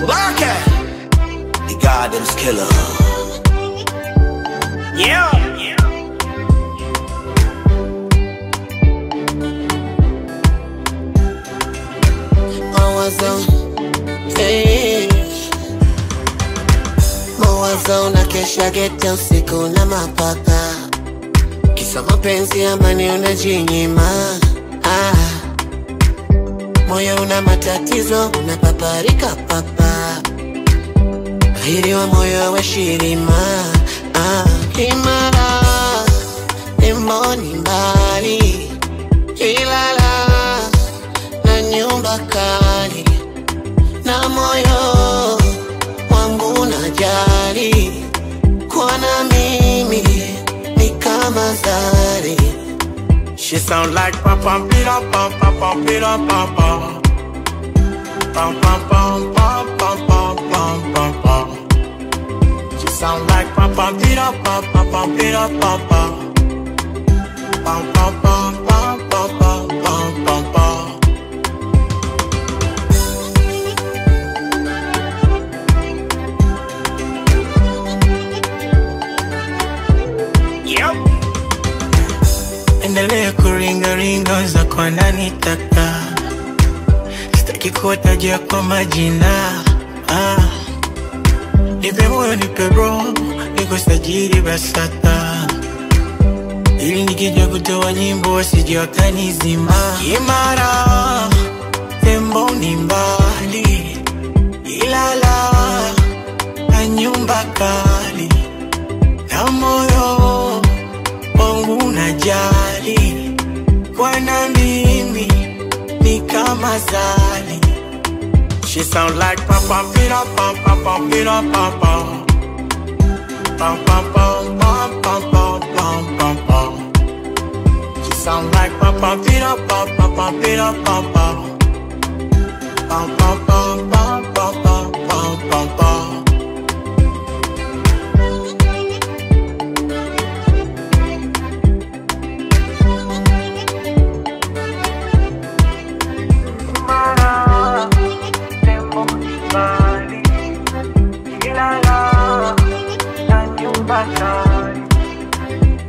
Larkin, the Goddam's killer. Yeah. Mawazo na kesha gete usiku na mapaka, kisa mapenzi amani unajinyima. Moyo una matatizo unapaparika papa, bahiri wa moyo wa shirima. Imara emboni mbali, ilala na nyumba kali, na moyo wangu najali, kwa na mimi ni kama zari. She sound like pam pam pira pam pam pam pira pam pam pam pam pam pam pam pam pam pam pam. She sound like pam pam pira pam pam pam pira pam pam pam pam pam pam pam pam pam pam. Yep. Endelea kuringa ringa za kwa nani taka, sitaki kuwatajia kwa majina. Nipe moyo nipe roho, niko sajili BASATA, ili nikija kutoa nyimbo wasije wakanizima. Imara tembo ni mbali, ilala na nyumba kali, na moyo wangu najali, kwa na mimi ni kama zali. She sound like pam pam pira pam pam pam pira pam pam pam pam pam pam pam pam pam pam pam. She sound like pam pam pira pam pam pam pira pam pam pam pam pam pam pam pam pam pam.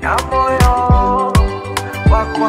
Ya moyo wako